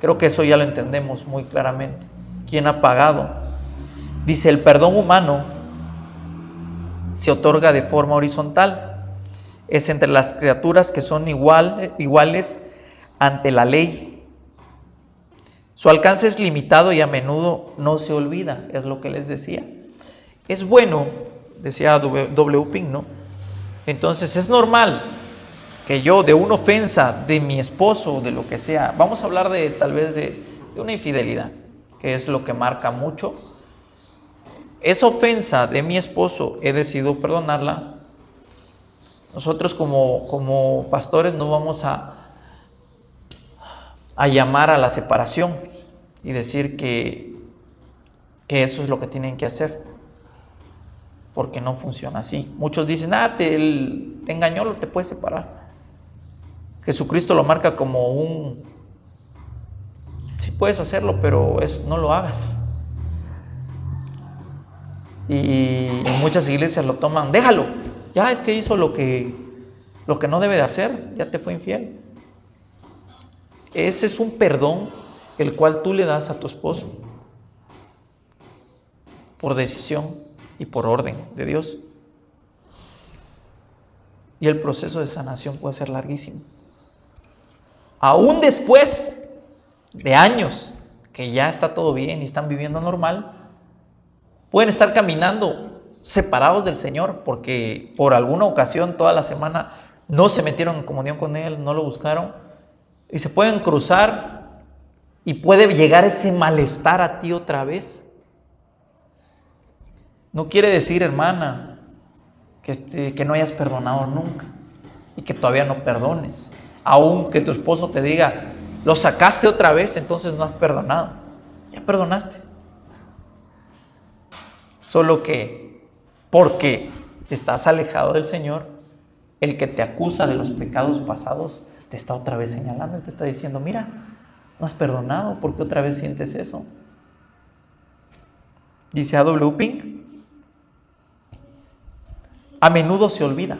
Creo que eso ya lo entendemos muy claramente. ¿Quién ha pagado? Dice, el perdón humano se otorga de forma horizontal. Es entre las criaturas que son iguales ante la ley. Su alcance es limitado y a menudo no se olvida, es lo que les decía. Es bueno, decía W. Pink, ¿no? Entonces es normal que yo de una ofensa de mi esposo, de lo que sea, vamos a hablar tal vez de una infidelidad, que es lo que marca mucho. Esa ofensa de mi esposo he decidido perdonarla. Nosotros como pastores no vamos a llamar a la separación y decir que eso es lo que tienen que hacer, porque no funciona así. Muchos dicen, te engañó, te puedes separar. Jesucristo lo marca como sí puedes hacerlo, pero no lo hagas. Y en muchas iglesias lo toman, déjalo, ya es que hizo lo que no debe de hacer, ya te fue infiel. Ese es un perdón el cual tú le das a tu esposo por decisión y por orden de Dios. Y el proceso de sanación puede ser larguísimo. Aún después de años que ya está todo bien y están viviendo normal, pueden estar caminando separados del Señor porque por alguna ocasión toda la semana no se metieron en comunión con Él, no lo buscaron, y se pueden cruzar y puede llegar ese malestar a ti otra vez. No quiere decir, hermana, que no hayas perdonado nunca y que todavía no perdones. Aunque tu esposo te diga, lo sacaste otra vez, entonces no has perdonado. Ya perdonaste. Solo que porque estás alejado del Señor, el que te acusa de los pecados pasados te está otra vez señalando y te está diciendo, mira, no has perdonado, ¿por qué otra vez sientes eso? Dice A.W. Pink, a menudo se olvida,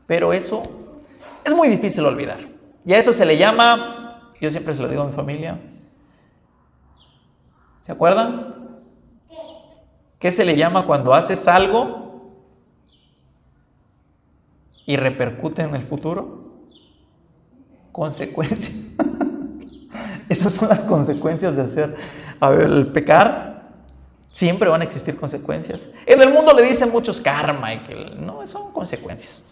pero eso es muy difícil olvidar. Y a eso se le llama, yo siempre se lo digo a mi familia, ¿se acuerdan? ¿Qué se le llama cuando haces algo y repercute en el futuro? Consecuencias. Esas son las consecuencias de hacer. A ver, el pecar, siempre van a existir consecuencias. En el mundo le dicen muchos karma, no, son consecuencias.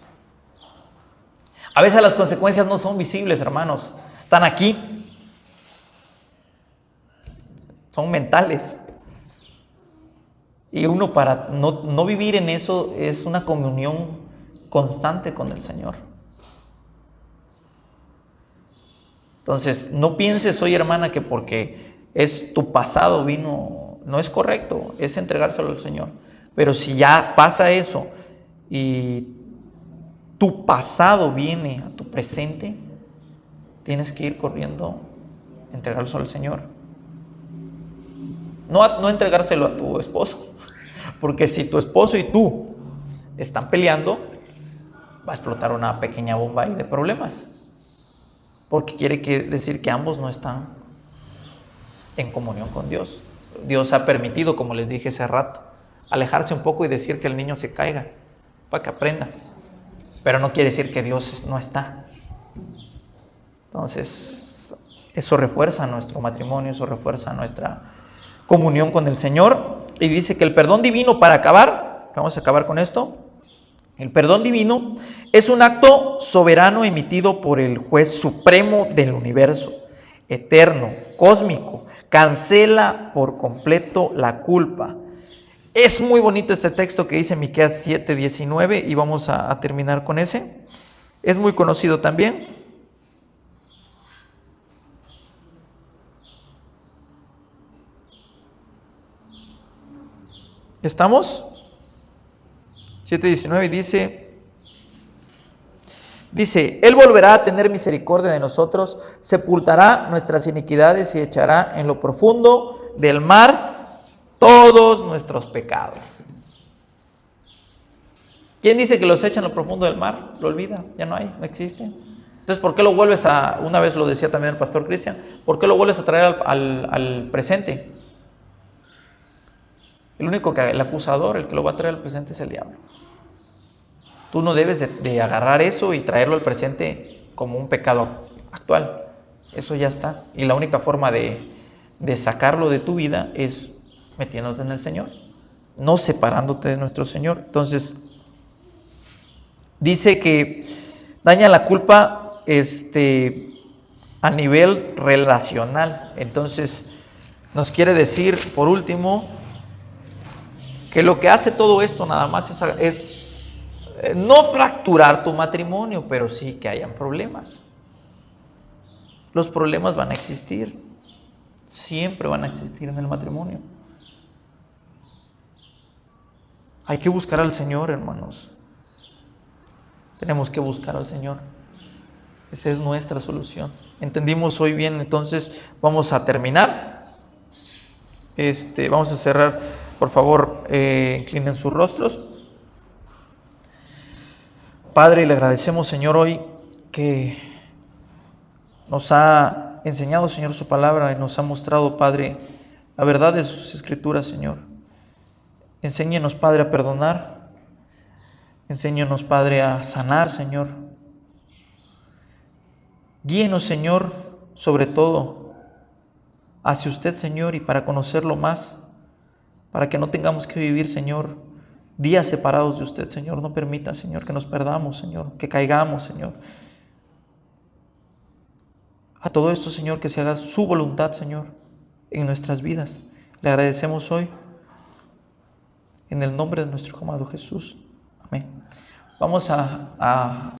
A veces las consecuencias no son visibles, hermanos, están aquí. Son mentales. Y uno, para no vivir en eso, es una comunión constante con el Señor. Entonces, no pienses hoy, hermana, que porque es tu pasado no es correcto, es entregárselo al Señor. Pero si ya pasa eso y tu pasado viene a tu presente, tienes que ir corriendo a entregárselo al Señor. No entregárselo a tu esposo, porque si tu esposo y tú están peleando, va a explotar una pequeña bomba ahí de problemas. Porque quiere decir que ambos no están en comunión con Dios. Dios ha permitido, como les dije hace rato, alejarse un poco y decir que el niño se caiga para que aprenda. Pero no quiere decir que Dios no está. Entonces, eso refuerza nuestro matrimonio, eso refuerza nuestra comunión con el Señor. Y dice que el perdón divino, para acabar, vamos a acabar con esto. El perdón divino es un acto soberano emitido por el juez supremo del universo, eterno, cósmico, cancela por completo la culpa. Es muy bonito este texto que dice Miqueas 7:19 y vamos a terminar con ese. Es muy conocido también. ¿Estamos? 7:19 dice, Él volverá a tener misericordia de nosotros, sepultará nuestras iniquidades y echará en lo profundo del mar todos nuestros pecados. ¿Quién dice que los echa en lo profundo del mar? Lo olvida, ya no hay, no existe. Entonces, ¿por qué lo vuelves una vez lo decía también el pastor Cristian, ¿por qué lo vuelves a traer al presente? El único que, el acusador, el que lo va a traer al presente es el diablo. Tú no debes de agarrar eso y traerlo al presente como un pecado actual. Eso ya está. Y la única forma de sacarlo de tu vida es metiéndote en el Señor, no separándote de nuestro Señor. Entonces, dice que daña la culpa a nivel relacional. Entonces, nos quiere decir, por último, que lo que hace todo esto nada más es no fracturar tu matrimonio, pero sí que hayan problemas. Los problemas van a existir, siempre van a existir en el matrimonio. Hay que buscar al Señor, hermanos. Tenemos que buscar al Señor. Esa es nuestra solución. ¿Entendimos hoy bien? Entonces vamos a terminar. Vamos a cerrar. Por favor, inclinen sus rostros. Padre, le agradecemos, Señor, hoy que nos ha enseñado, Señor, su palabra y nos ha mostrado, Padre, la verdad de sus escrituras, Señor. Enséñenos, Padre, a perdonar. Enséñanos, Padre, a sanar, Señor. Guíenos, Señor, sobre todo hacia usted, Señor, y para conocerlo más, para que no tengamos que vivir, Señor, días separados de usted, Señor. No permita, Señor, que nos perdamos, Señor, que caigamos, Señor. A todo esto, Señor, que se haga su voluntad, Señor, en nuestras vidas. Le agradecemos hoy, en el nombre de nuestro amado Jesús. Amén. Vamos a